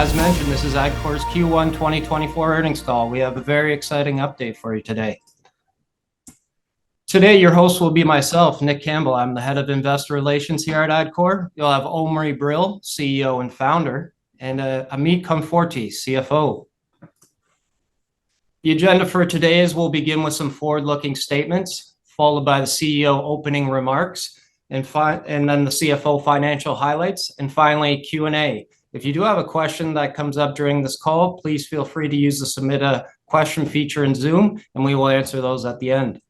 As mentioned, this is Adcore's Q1 2024 earnings call. We have a very exciting update for you today. Today, your host will be myself, Nick Campbell. I'm the head of investor relations here at Adcore. You'll have Omri Brill, CEO and founder, and Amit Konforty, CFO. The agenda for today is we'll begin with some forward-looking statements, followed by the CEO opening remarks, and then the CFO financial highlights, and finally Q&A. If you do have a question that comes up during this call, please feel free to use the submit a question feature in Zoom, and we will answer those at the end.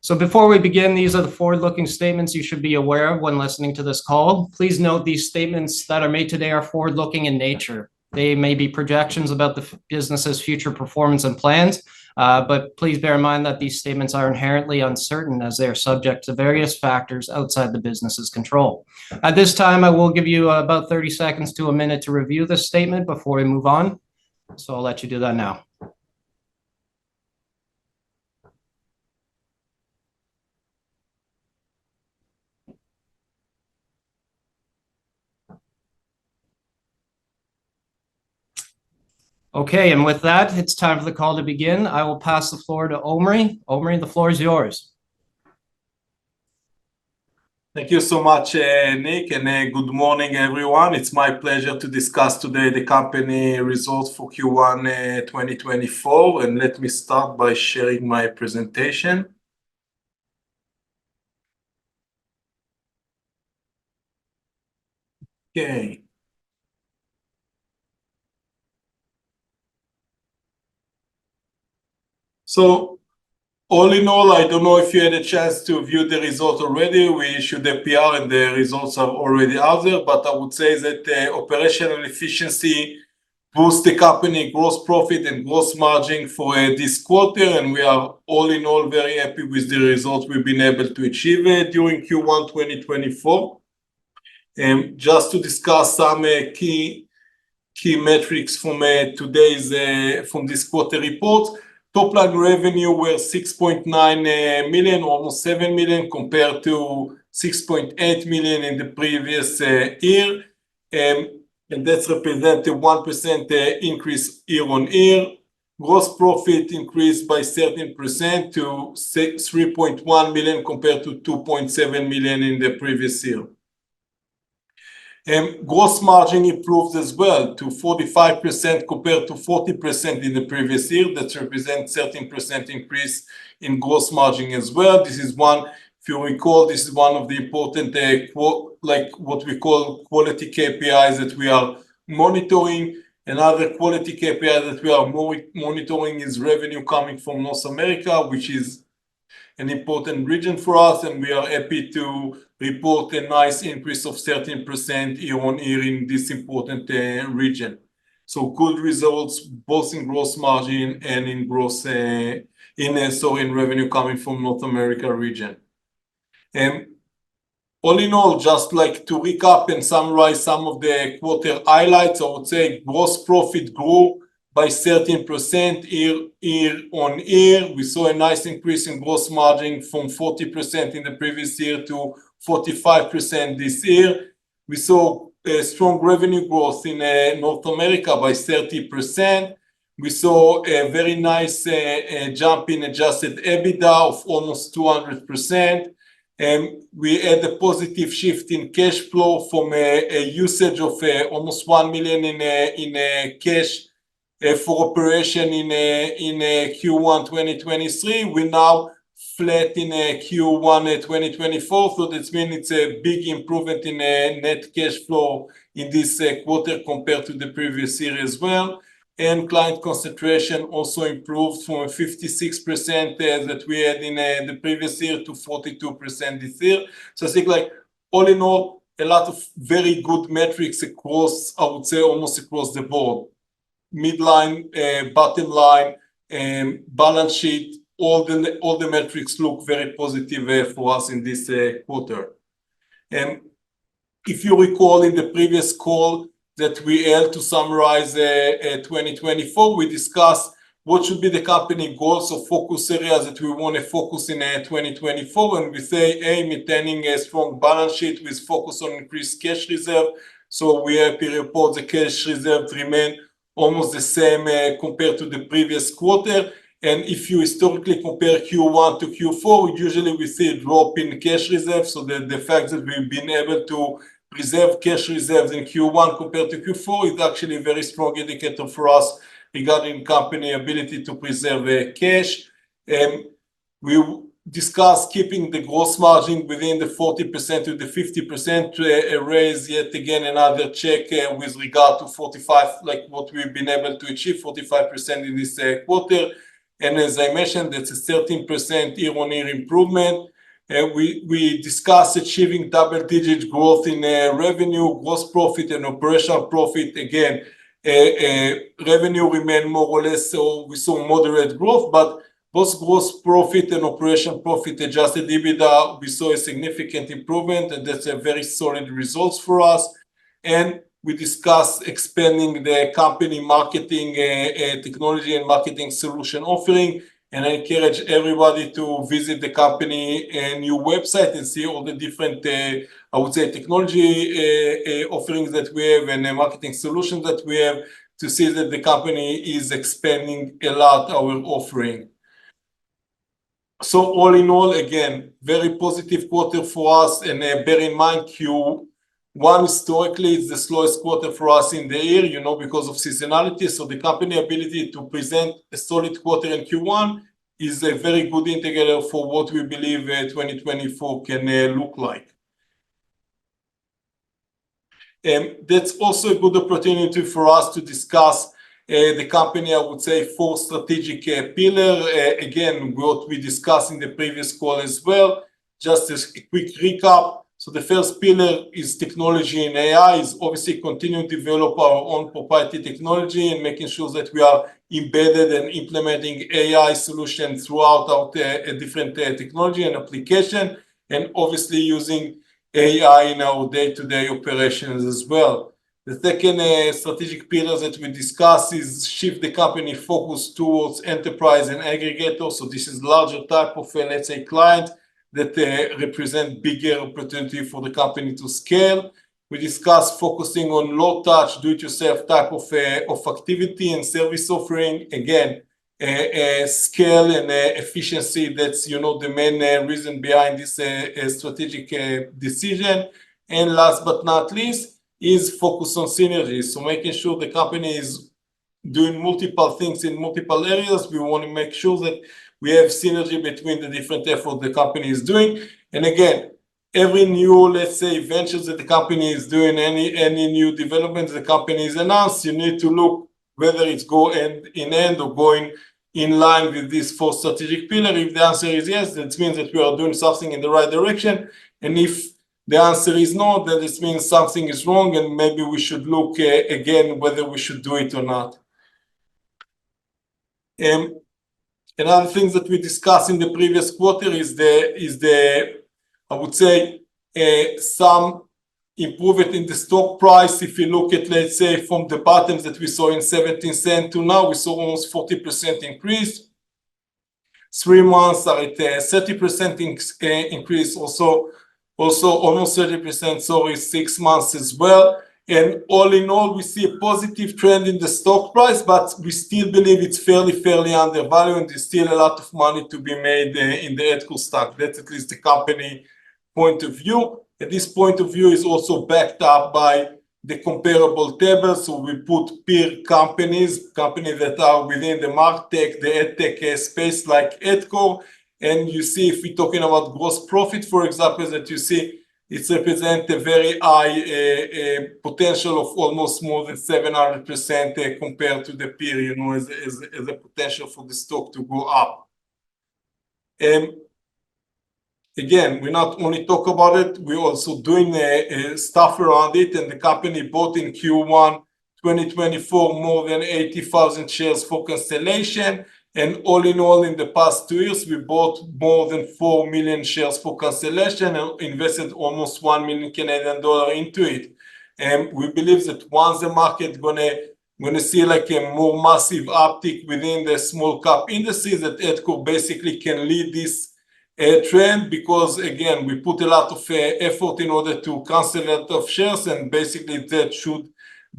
So before we begin, these are the forward-looking statements you should be aware of when listening to this call. Please note these statements that are made today are forward-looking in nature. They may be projections about the business's future performance and plans, but please bear in mind that these statements are inherently uncertain as they are subject to various factors outside the business's control. At this time, I will give you about 30 seconds to a minute to review this statement before we move on. So I'll let you do that now. Okay, and with that, it's time for the call to begin. I will pass the floor to Omri. Omri, the floor is yours. Thank you so much, Nick, and good morning, everyone. It's my pleasure to discuss today the company results for Q1 2024, and let me start by sharing my presentation. Okay. So, all in all, I don't know if you had a chance to view the results already. We issued a PR and the results are already out there, but I would say that operational efficiency boosts the company gross profit and gross margin for this quarter, and we are all in all very happy with the results we've been able to achieve during Q1 2024. Just to discuss some key metrics from this quarter report. Top line revenue were 6.9 million, almost 7 million, compared to 6.8 million in the previous year. And that's represent a 1% increase year on year. Gross profit increased by 13% to 3.1 million compared to 2.7 million in the previous year. Gross margin improved as well to 45% compared to 40% in the previous year. That represents 13% increase in gross margin as well. This is one, if you recall, this is one of the important, like what we call quality KPIs that we are monitoring. Another quality KPI that we are monitoring is revenue coming from North America, which is an important region for us, and we are happy to report a nice increase of 13% year on year in this important region. So good results both in gross margin and in revenue coming from North America region. All in all, just like to recap and summarize some of the quarter highlights, I would say gross profit grew by 13% year on year. We saw a nice increase in gross margin from 40% in the previous year to 45% this year. We saw a strong revenue growth in North America by 30%. We saw a very nice jump in adjusted EBITDA of almost 200%. We had a positive shift in cash flow from a usage of almost 1 million in cash for operation in Q1 2023. We're now flat in Q1 2024, so that means it's a big improvement in net cash flow in this quarter compared to the previous year as well. And client concentration also improved from 56% that we had in the previous year to 42% this year. So I think, like, all in all, a lot of very good metrics across, I would say, almost across the board. Midline, bottom line, balance sheet, all the metrics look very positive for us in this quarter. And if you recall in the previous call that we held to summarize 2024, we discussed what should be the company goals or focus areas that we want to focus in 2024. And we say, maintaining a strong balance sheet with focus on increased cash reserve. So we are happy to report the cash reserves remain almost the same compared to the previous quarter. And if you historically compare Q1 to Q4, usually we see a drop in cash reserves. So the fact that we've been able to preserve cash reserves in Q1 compared to Q4 is actually a very strong indicator for us regarding company ability to preserve cash. We discussed keeping the gross margin within the 40% to the 50% raise. Yet again, another check with regard to 45, like what we've been able to achieve, 45% in this quarter. And as I mentioned, that's a 13% year-on-year improvement. We discussed achieving double-digit growth in revenue, gross profit, and operational profit. Again, revenue remained more or less, so we saw moderate growth, but both gross profit and operational profit, adjusted EBITDA, we saw a significant improvement, and that's a very solid results for us. And we discussed expanding the company marketing, technology and marketing solution offering. And I encourage everybody to visit the company new website and see all the different, I would say, technology offerings that we have and marketing solutions that we have to see that the company is expanding a lot our offering. So all in all, again, very positive quarter for us. And bear in mind, Q1 historically is the slowest quarter for us in the year, you know, because of seasonality. So the company ability to present a solid quarter in Q1 is a very good indicator for what we believe 2024 can look like. That's also a good opportunity for us to discuss the company, I would say, 4 strategic pillar. Again, what we discussed in the previous call as well. Just a quick recap. So the first pillar is technology and AI, is obviously continue to develop our own proprietary technology and making sure that we are embedded and implementing AI solutions throughout our different technology and application, and obviously using AI in our day-to-day operations as well. The second strategic pillar that we discuss is shift the company focus towards enterprise and aggregator. So this is larger type of, let's say, client that represent bigger opportunity for the company to scale. We discussed focusing on low touch, do-it-yourself type of activity and service offering. Again, scale and efficiency, that's, you know, the main reason behind this strategic decision. And last but not least is focus on synergies. So making sure the company is doing multiple things in multiple areas. We want to make sure that we have synergy between the different efforts the company is doing. And again, every new, let's say, ventures that the company is doing, any new developments the company is announced, you need to look whether it's go end in end or going in line with this 4 strategic pillar. If the answer is yes, that means that we are doing something in the right direction. And if the answer is no, then this means something is wrong and maybe we should look again whether we should do it or not. Another thing that we discussed in the previous quarter is the I would say some improvement in the stock price. If you look at, let's say, from the bottoms that we saw in 17 cents to now, we saw almost 40% increase. 3 months are at 30% increase, also almost 30%, sorry, 6 months as well. And all in all, we see a positive trend in the stock price, but we still believe it's fairly undervalued, and there's still a lot of money to be made in the Adcore stock. That's at least the company point of view. And this point of view is also backed up by the comparable table. So we put peer companies that are within the MarTech, the EdTech space like Adcore. And you see, if we're talking about gross profit, for example, that you see, it represents a very high potential of almost more than 700% compared to the peer, you know, as a potential for the stock to go up. Again, we not only talk about it, we're also doing stuff around it. And the company bought in Q1 2024 more than 80,000 shares for cancellation. And all in all, in the past 2 years, we bought more than 4 million shares for cancellation and invested almost 1 million Canadian dollar into it. And we believe that once the market gonna see like a more massive uptick within the small cap indices, that Adcore basically can lead this trend because, again, we put a lot of effort in order to cancel a lot of shares, and basically that should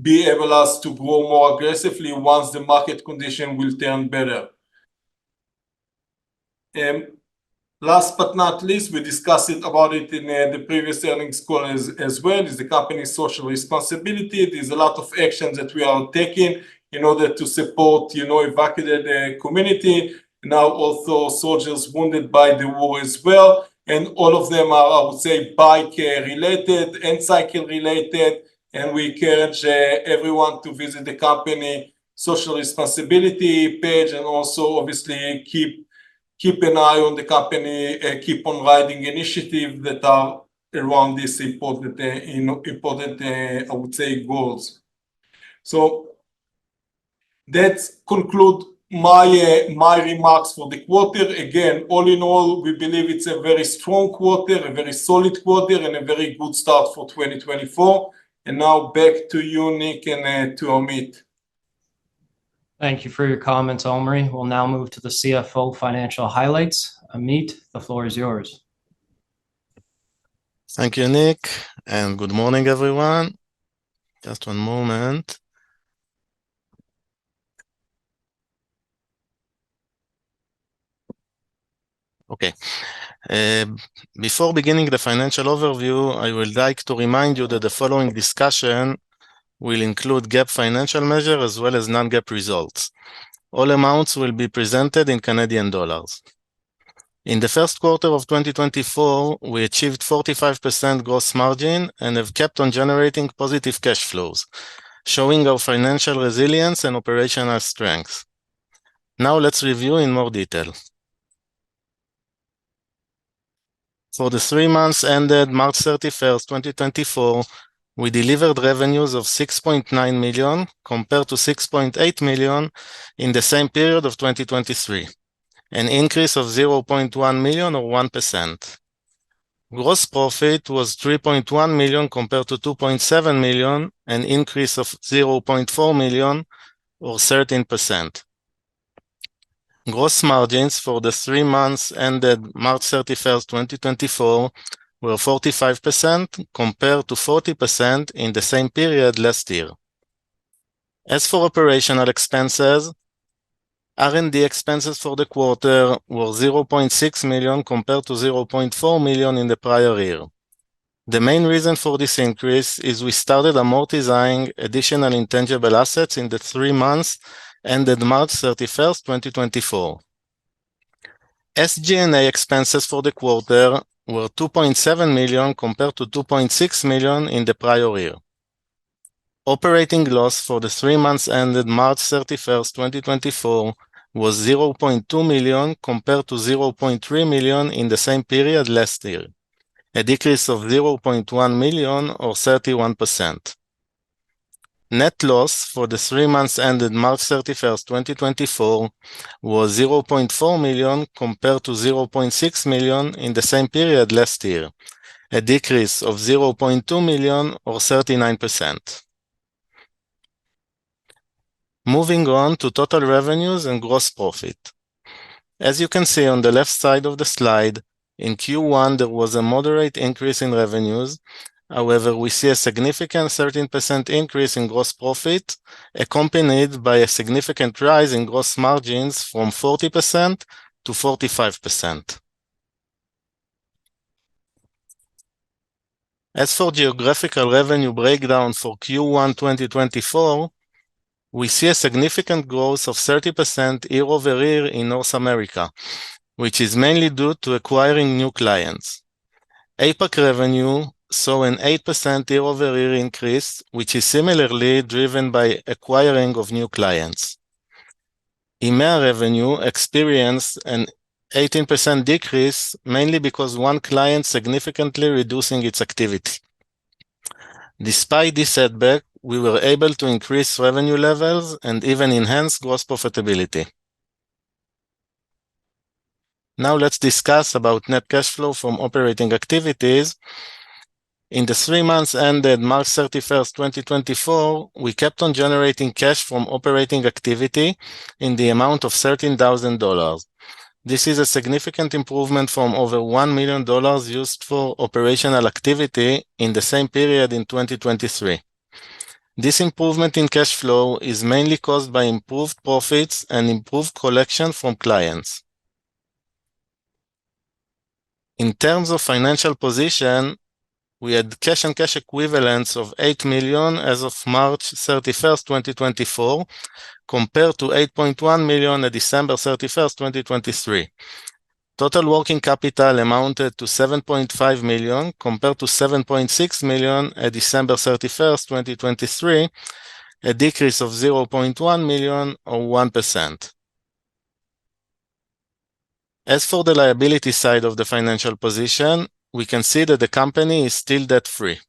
be able us to grow more aggressively once the market condition will turn better. Last but not least, we discussed about it in the previous earnings call as well, is the company's social responsibility. There's a lot of actions that we are taking in order to support, evacuated community, now also soldiers wounded by the war as well. And all of them are, I would say, bike related and cycle related. And we encourage everyone to visit the company social responsibility page, and also obviously keep an eye on the company, keep on riding initiatives that are around these important, I would say, goals. So that concludes my remarks for the quarter. Again, all in all, we believe it's a very strong quarter, a very solid quarter, and a very good start for 2024. And now back to you, Nick, and to Amit. Thank you for your comments, Omri. We'll now move to the CFO financial highlights. Amit, the floor is yours. Thank you, Nick, and good morning, everyone. Just one moment. Okay. Before beginning the financial overview, I would like to remind you that the following discussion will include GAAP financial measure as well as non-GAAP results. All amounts will be presented in Canadian dollars. In the first quarter of 2024, we achieved 45% gross margin and have kept on generating positive cash flows, showing our financial resilience and operational strength. Now let's review in more detail. For the 3 months ended March 31st, 2024, we delivered revenues of 6.9 million compared to 6.8 million in the same period of 2023, an increase of 0.1 million or 1%. Gross profit was 3.1 million compared to 2.7 million, an increase of 0.4 million or 13%. Gross margins for the 3 months ended March 31st, 2024 were 45% compared to 40% in the same period last year. As for operational expenses, R&D expenses for the quarter were 0.6 million compared to 0.4 million in the prior year. The main reason for this increase is we started amortizing additional intangible assets in the 3 months ended March 31st, 2024. SG&A expenses for the quarter were 2.7 million compared to 2.6 million in the prior year. Operating loss for the 3 months ended March 31st, 2024 was 0.2 million compared to 0.3 million in the same period last year, a decrease of 0.1 million or 31%. Net loss for the 3 months ended March 31st, 2024 was 0.4 million compared to 0.6 million in the same period last year, a decrease of 0.2 million or 39%. Moving on to total revenues and gross profit. As you can see on the left side of the slide, in Q1 there was a moderate increase in revenues. However, we see a significant 13% increase in gross profit, accompanied by a significant rise in gross margins from 40% to 45%. As for geographical revenue breakdown for Q1 2024, we see a significant growth of 30% year-over-year in North America, which is mainly due to acquiring new clients. APAC revenue saw an 8% year-over-year increase, which is similarly driven by acquiring of new clients. EMEA revenue experienced an 18% decrease, mainly because one client significantly reducing its activity. Despite this setback, we were able to increase revenue levels and even enhance gross profitability. Now let's discuss about net cash flow from operating activities. In the 3 months ended March 31st, 2024, we kept on generating cash from operating activity in the amount of $13,000. This is a significant improvement from over $1 million used for operational activity in the same period in 2023. This improvement in cash flow is mainly caused by improved profits and improved collection from clients. In terms of financial position, we had cash and cash equivalents of $8 million as of March 31st, 2024, compared to $8.1 million at December 31st, 2023. Total working capital amounted to $7.5 million compared to $7.6 million at December 31st, 2023, a decrease of $0.1 million or 1%. As for the liability side of the financial position, we can see that the company is still debt-free.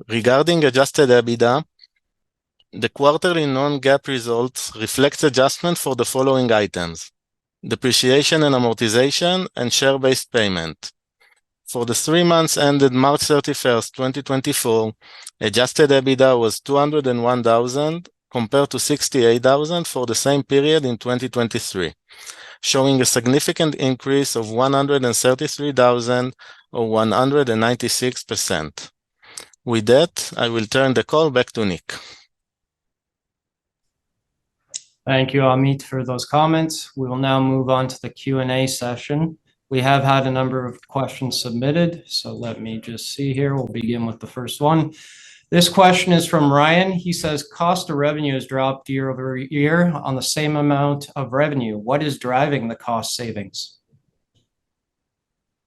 Regarding adjusted EBITDA, the quarterly non-GAAP results reflect adjustment for the following items: depreciation and amortization and share-based payment. For the 3 months ended March 31st, 2024, adjusted EBITDA was $201,000 compared to $68,000 for the same period in 2023, showing a significant increase of $133,000 or 196%. With that, I will turn the call back to Nick. Thank you, Amit, for those comments. We will now move on to the Q&A session. We have had a number of questions submitted, so let me just see here. We'll begin with the first one. This question is from Ryan. He says, cost of revenue has dropped year over year on the same amount of revenue. What is driving the cost savings?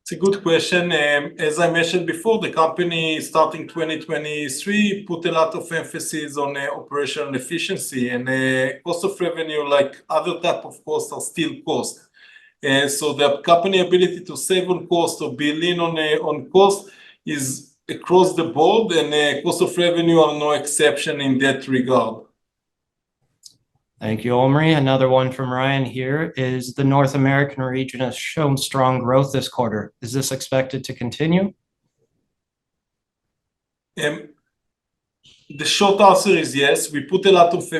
It's a good question. As I mentioned before, the company starting 2023 put a lot of emphasis on operational efficiency, and cost of revenue, like other type of costs, are still cost. So the company ability to save on cost or be lean on cost is across the board, and cost of revenue are no exception in that regard. Thank you, Omri. Another one from Ryan here is the North American region has shown strong growth this quarter. Is this expected to continue? The short answer is yes. We put a lot of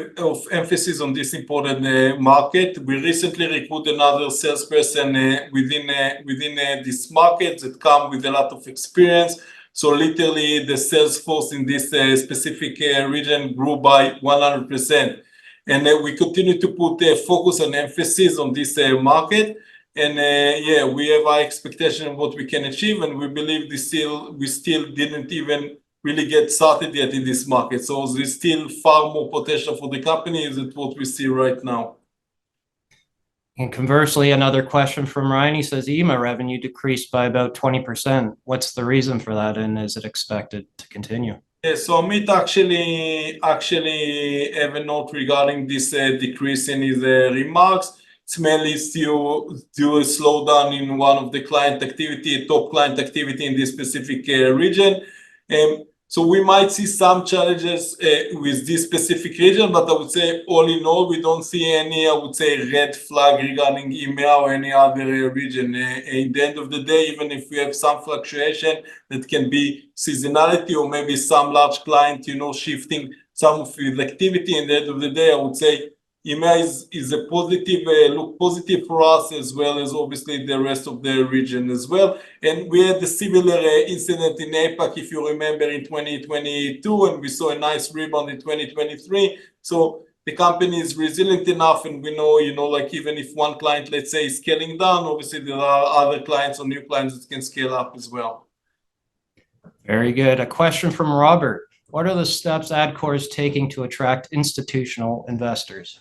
emphasis on this important market. We recently recruited another salesperson within this market that come with a lot of experience. So literally the sales force in this specific region grew by 100%. And we continue to put focus and emphasis on this market. And yeah, we have high expectation of what we can achieve, and we believe we still didn't even really get started yet in this market. So there's still far more potential for the company than what we see right now. And conversely, another question from Ryan. He says EMA revenue decreased by about 20%. What's the reason for that, and is it expected to continue? Yeah, so Amit actually have a note regarding this decrease in his remarks. It's mainly due to a slowdown in one of the top client activity in this specific region. So we might see some challenges with this specific region, but I would say all in all, we don't see any, I would say, red flag regarding EMEA or any other region. At the end of the day, even if we have some fluctuation that can be seasonality or maybe some large client, shifting some of his activity, at the end of the day, I would say EMEA is a positive, look positive for us, as well as obviously the rest of the region as well. And we had a similar incident in APAC, if you remember, in 2022, and we saw a nice rebound in 2023. So the company is resilient enough, and we know, like even if one client, let's say, is scaling down, obviously there are other clients or new clients that can scale up as well. Very good. A question from Robert. What are the steps Adcore is taking to attract institutional investors?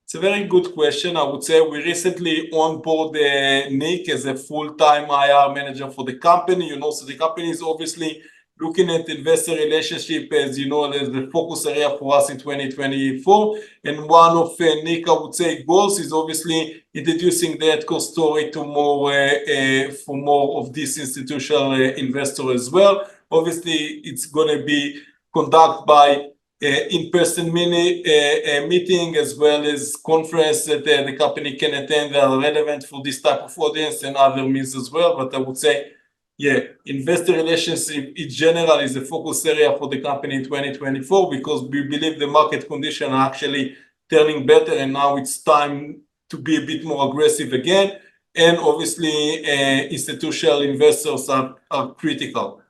It's a very good question. I would say we recently onboarded Nick as a full-time IR manager for the company. So the company is obviously looking at investor relationship as as the focus area for us in 2024. And one of Nick, I would say, goals is obviously introducing the Adcore story to for more of this institutional investor as well. Obviously, it's going to be conducted by in-person meeting as well as conference that the company can attend that are relevant for this type of audience and other means as well. But I would say yeah, investor relations in general is a focus area for the company in 2024 because we believe the market conditions are actually turning better, and now it's time to be a bit more aggressive again. And obviously, institutional investors are critical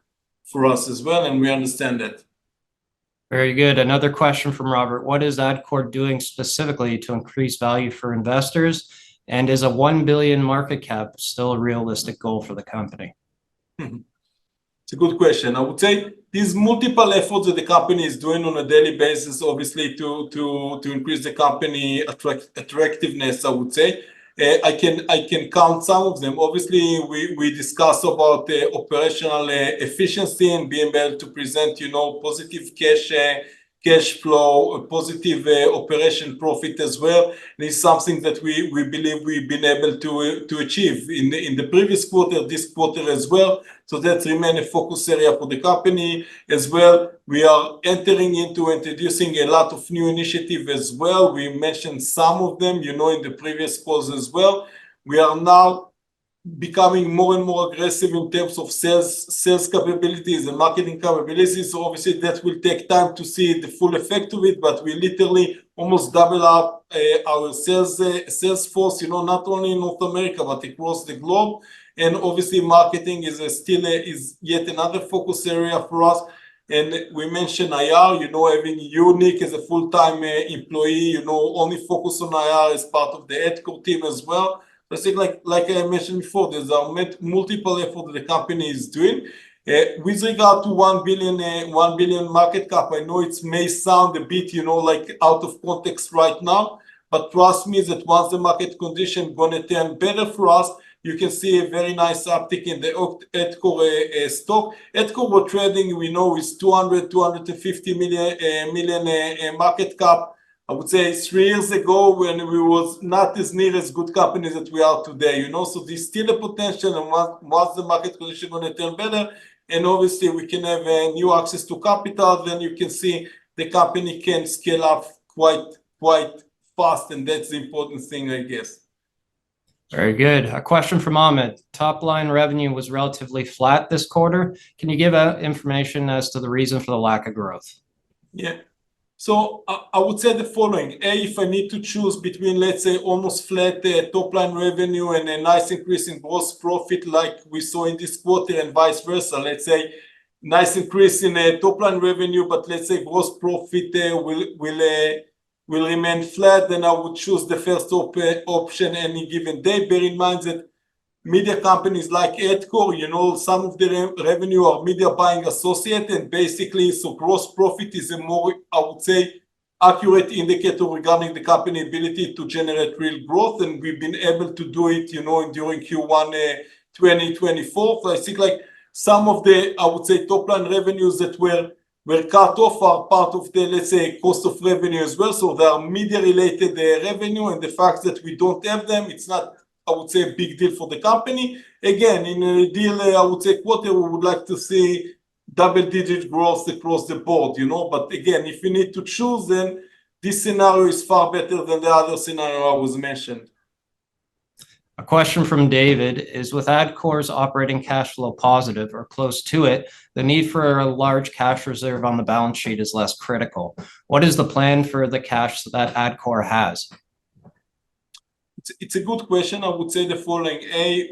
for us as well, and we understand that. Very good. Another question from Robert. What is Adcore doing specifically to increase value for investors? And is a 1 billion market cap still a realistic goal for the company? It's a good question. I would say these multiple efforts that the company is doing on a daily basis, obviously to increase the company attractiveness, I would say. I can count some of them. Obviously, we discuss about the operational efficiency and being able to present, positive cash flow, a positive operation profit as well. This is something that we believe we've been able to achieve in the previous quarter, this quarter as well. So that remains a focus area for the company as well. We are entering into introducing a lot of new initiatives as well. We mentioned some of them, in the previous calls as well. We are now becoming more and more aggressive in terms of sales capabilities and marketing capabilities. So obviously that will take time to see the full effect of it, but we literally almost double up our sales force, not only in North America, but across the globe. And obviously marketing is yet another focus area for us. And we mentioned IR, having Unique as a full-time employee, only focus on IR as part of the Adcore team as well. I think like I mentioned before, there's multiple efforts the company is doing. With regard to 1 billion market cap, I know it may sound a bit, like out of context right now, but trust me that once the market condition gonna turn better for us, you can see a very nice uptick in the Adcore stock. Adcore was trading, we know, is 250 million market cap. I would say 3 years ago when we was not as near as good companies that we are today, So there's still a potential, and once the market condition gonna turn better, and obviously we can have new access to capital, then you can see the company can scale up quite fast, and that's the important thing, I guess. Very good. A question from Ahmed. Top line revenue was relatively flat this quarter. Can you give information as to the reason for the lack of growth? Yeah. So I would say the following. If I need to choose between, let's say, almost flat top line revenue and a nice increase in gross profit like we saw in this quarter and vice versa, let's say nice increase in top line revenue, but let's say gross profit will remain flat, then I would choose the first option any given day. Bear in mind that media companies like Adcore, some of the revenue are media buying associated, and basically, so gross profit is a more, I would say, accurate indicator regarding the company ability to generate real growth, and we've been able to do it, during Q1 2024. So I think like some of the, I would say, top line revenues that were cut off are part of the, let's say, cost of revenue as well. So they are media related revenue, and the fact that we don't have them, it's not, I would say, a big deal for the company. Again, in a deal, I would say quarter, we would like to see double-digit growth across the board, But again, if you need to choose, then this scenario is far better than the other scenario I was mentioned. A question from David is, with Adcore's operating cash flow positive or close to it, the need for a large cash reserve on the balance sheet is less critical. What is the plan for the cash that Adcore has? It's a good question. I would say the following.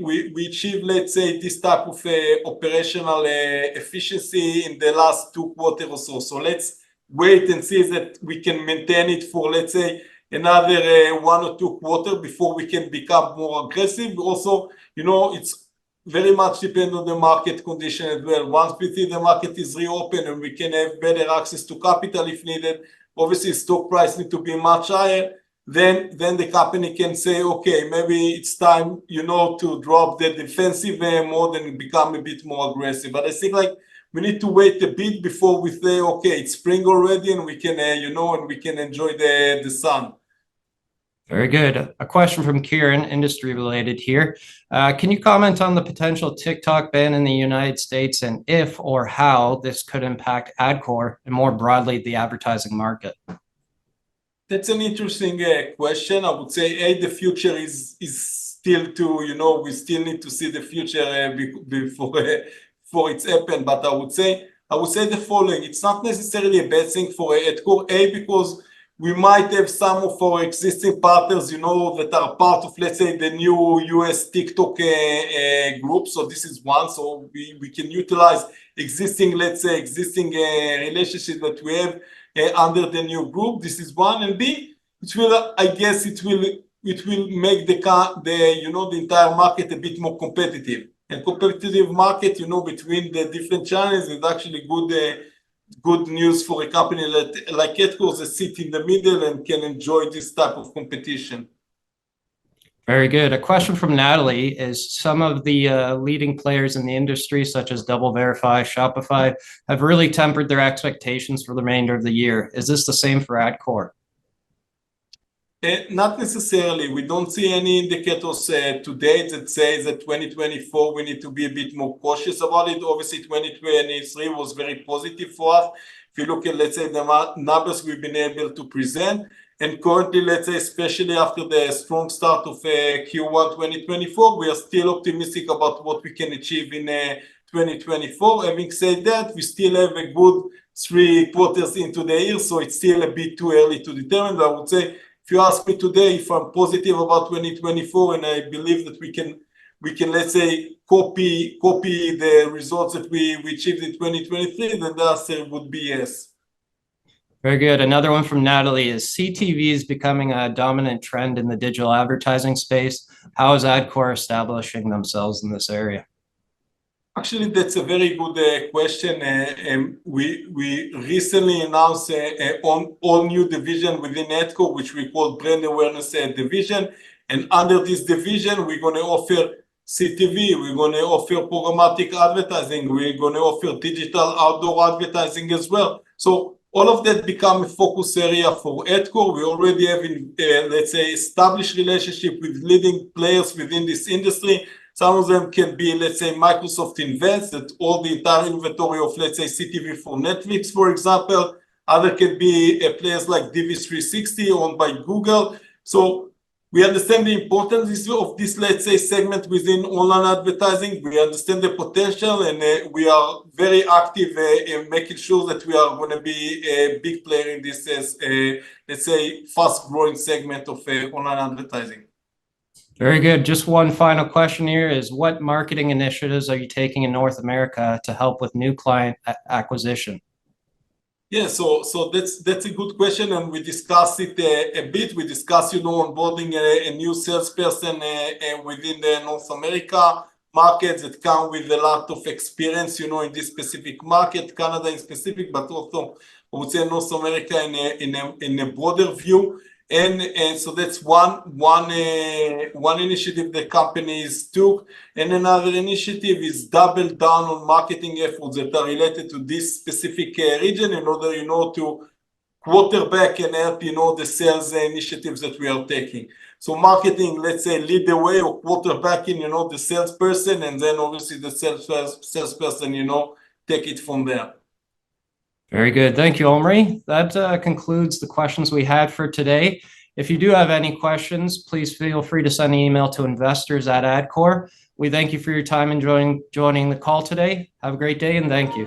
We achieved, let's say, this type of operational efficiency in the last 2 quarters or so. So let's wait and see that we can maintain it for, let's say, another 1 or 2 quarters before we can become more aggressive. Also, it's very much depend on the market condition as well. Once we see the market is reopened and we can have better access to capital if needed, obviously stock price need to be much higher. Then the company can say, okay, maybe it's time, to drop the defensive mode and become a bit more aggressive. But I think like we need to wait a bit before we say, okay, it's spring already and we can, and we can enjoy the sun. Very good. A question from Kieran, industry related here. Can you comment on the potential TikTok ban in the United States and if or how this could impact Adcore and more broadly the advertising market? That's an interesting question. I would say, the future is still to, we still need to see the future before it's happened. But I would say the following: it's not necessarily a bad thing for Adcore, because we might have some of our existing partners, that are part of, let's say, the new US TikTok group. So this is one. So we can utilize existing relationships that we have under the new group. This is one. And B, it will make the entire market a bit more competitive. And competitive market, between the different channels is actually good news for a company like Adcore that sit in the middle and can enjoy this type of competition. Very good. A question from Natalie is: some of the leading players in the industry, such as DoubleVerify, Shopify, have really tempered their expectations for the remainder of the year. Is this the same for Adcore? Not necessarily. We don't see any indicators today that say that 2024 we need to be a bit more cautious about it. Obviously, 2023 was very positive for us. If you look at, let's say, the numbers we've been able to present, and currently, let's say, especially after the strong start of Q1 2024, we are still optimistic about what we can achieve in 2024. Having said that, we still have a good 3 quarters into the year, so it's still a bit too early to determine. But I would say, if you ask me today if I'm positive about 2024, and I believe that we can, let's say, copy the results that we achieved in 2023, then the answer would be yes. Very good. Another one from Natalie is: CTV is becoming a dominant trend in the digital advertising space. How is Adcore establishing themselves in this area? Actually, that's a very good question. We recently announced an all new division within Adcore, which we call Brand Awareness Division. And under this division, we're going to offer CTV, we're going to offer programmatic advertising, we're going to offer digital outdoor advertising as well. So all of that become a focus area for Adcore. We already have, let's say, established relationship with leading players within this industry. Some of them can be, let's say, Microsoft Invest, that all the entire inventory of, let's say, CTV for Netflix, for example. Other can be players like DV360 owned by Google. So we understand the importance of this, let's say, segment within online advertising. We understand the potential, and we are very active in making sure that we are going to be a big player in this, let's say, fast-growing segment of online advertising. Very good. Just one final question here is: what marketing initiatives are you taking in North America to help with new client acquisition? Yeah, so that's a good question, and we discussed it a bit. We discussed, onboarding a new salesperson within the North America market that come with a lot of experience, in this specific market, Canada in specific, but also I would say North America in a broader view. And so that's one initiative the companies took, and another initiative is double down on marketing efforts that are related to this specific region in order, to quarterback and help, the sales initiatives that we are taking. So marketing, let's say, lead the way, or quarterbacking, the salesperson, and then obviously the salesperson, take it from there. Very good. Thank you, Omri. That concludes the questions we had for today. If you do have any questions, please feel free to send an email to investors@Adcore. We thank you for your time and joining the call today. Have a great day, and thank you.